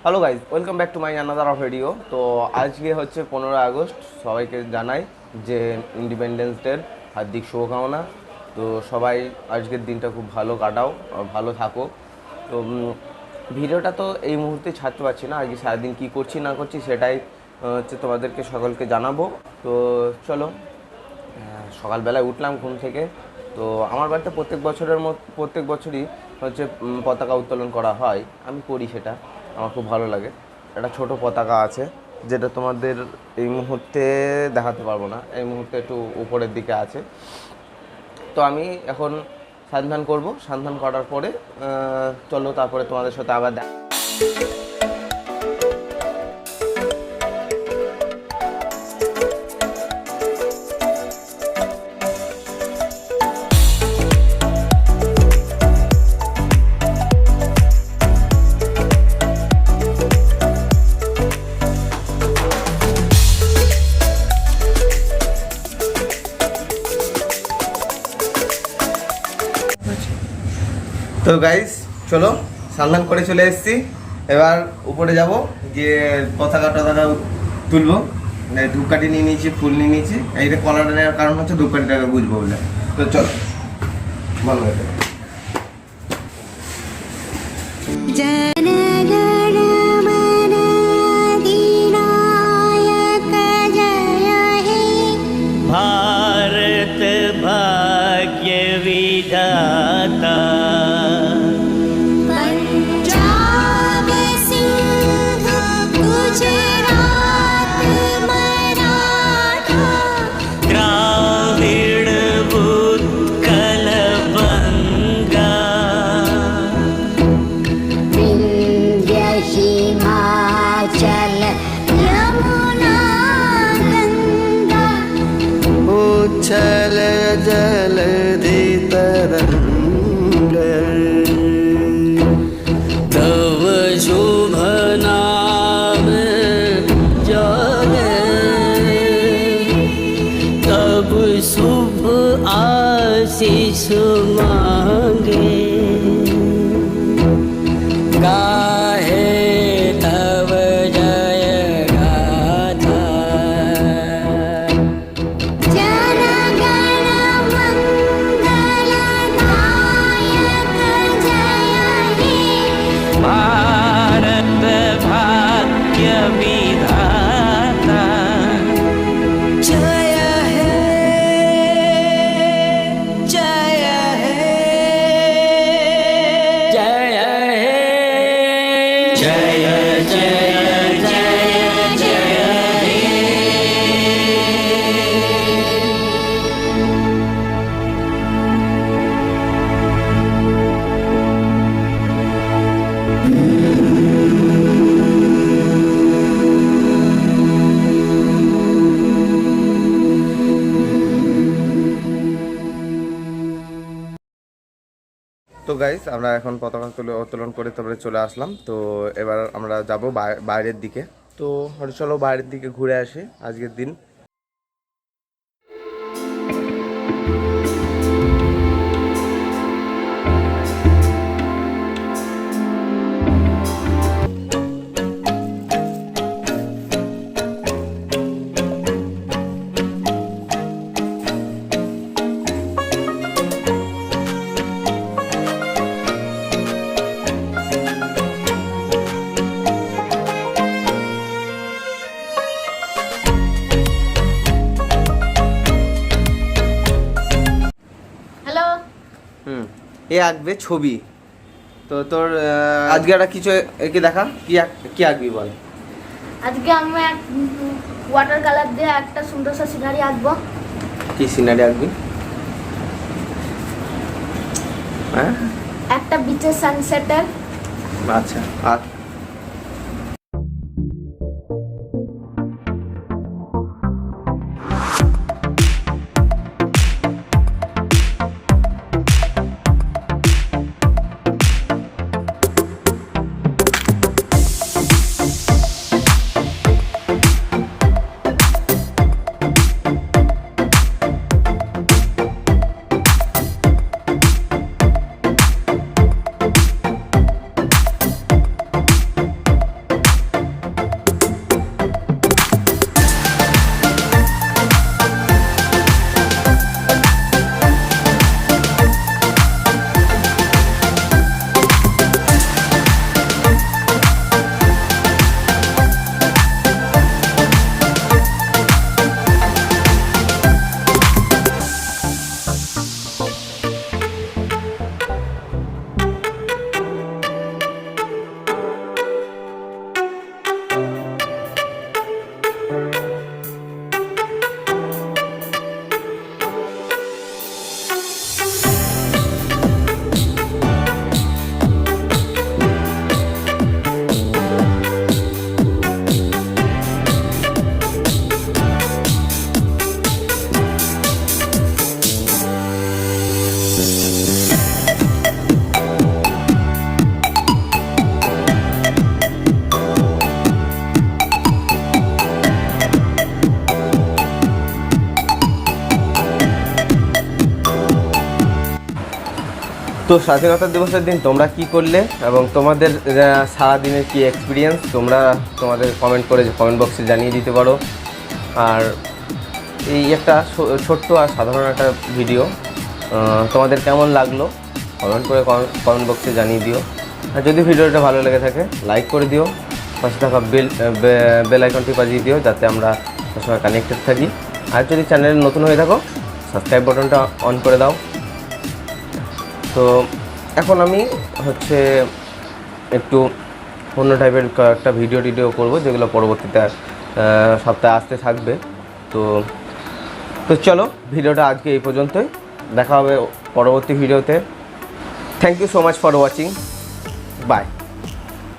Hello guys, welcome back to my another video. তো আজকে হচ্ছে 15 আগস্ট। সবাইকে জানাই যে ইন্ডিপেন্ডেন্স ডের হার্দিক শুভকামনা। তো সবাই আজকের দিনটা খুব ভালো কাটাও, ভালো থাকো। তো ভিডিওটা তো এই মুহূর্তে ছাড়তে পারছি না, আজকে সারাদিন কী করছি না করছি সেটাই হচ্ছে তোমাদেরকে সকলকে জানাবো। তো চলো, সকালবেলায় উঠলাম ঘুম থেকে। তো আমার বাড়িতে প্রত্যেক বছরই হচ্ছে পতাকা উত্তোলন করা হয়, আমি করি সেটা, আমার খুব ভালো লাগে। একটা ছোট পতাকা আছে যেটা তোমাদের এই মুহূর্তে দেখাতে পারবো না, এই মুহূর্তে একটু উপরের দিকে আছে। তো আমি এখন স্নান করবো, স্নান করার পরে চলো তারপরে তোমাদের সাথে আবার তো গাইস চলো, স্নান করে চলে এসেছি। এবার উপরে যাব, গিয়ে পতাকা তুলবো। ধূপকাঠি নিয়ে নিয়েছি, ফুল নিয়ে নিয়েছি। এইটা কলাটা নেওয়ার কারণ হচ্ছে ধূপকাঠিটাকে বুঝবো বলে। তো চলো, ভালো হয়ে যাবে। भारत भाग्य विधाता पंजाब सिंध गुजरात मराठा द्राविड़ उत्कल बंगा विंध्य हिमाचल यमुना गंगा उच्छल जलधि तरंग तव शुभ नाम जागे तब शुभ आशीष मांगे गाहे तव जय गाथा जन गण मंगल नायक जय हे भारत भाग्य विधाता जय हे जय हे जय हे जय जय जय जय हे তো গাইস, আমরা এখন পতাকা উত্তোলন করে তারপরে চলে আসলাম। তো এবার আমরা যাব বাইরের দিকে। তো চলো বাইরের দিকে ঘুরে আসি আজকের দিন। হ্যালো এ আঁকবে ছবি। তো তোর আজকে একটা কিছু একে দেখা, কি আঁকবি বল। আজকে আমি এক ওয়াটার কালার দিয়ে একটা সুন্দর সিনারি আঁকবো। কি সিনারি আঁকবি? হ্যাঁ, একটা বিচের সানসেটের। আচ্ছা। আর তো স্বাধীনতা দিবসের দিন তোমরা কি করলে এবং তোমাদের সারাদিনের কি এক্সপিরিয়েন্স তোমরা তোমাদের কমেন্ট বক্সে জানিয়ে দিতে পারো। আর এই একটা ছোট্ট আর সাধারণ একটা ভিডিও তোমাদের কেমন লাগলো কমেন্ট করে কমেন্ট বক্সে জানিয়ে দিও। আর যদি ভিডিওটা ভালো লেগে থাকে লাইক করে দিও, পাশে থাকা বেল আইকনটি বাজিয়ে দিও যাতে আমরা সবসময় কানেক্টেড থাকি। আর যদি চ্যানেলে নতুন হয়ে থাকো সাবস্ক্রাইব বাটনটা অন করে দাও। তো এখন আমি হচ্ছে একটু অন্য টাইপের একটা ভিডিও করব যেগুলো পরবর্তীতে সপ্তাহে আসতে থাকবে। তো চলো ভিডিওটা আজকে এই পর্যন্তই, দেখা হবে পরবর্তী ভিডিওতে। Thank you so much for watching, by.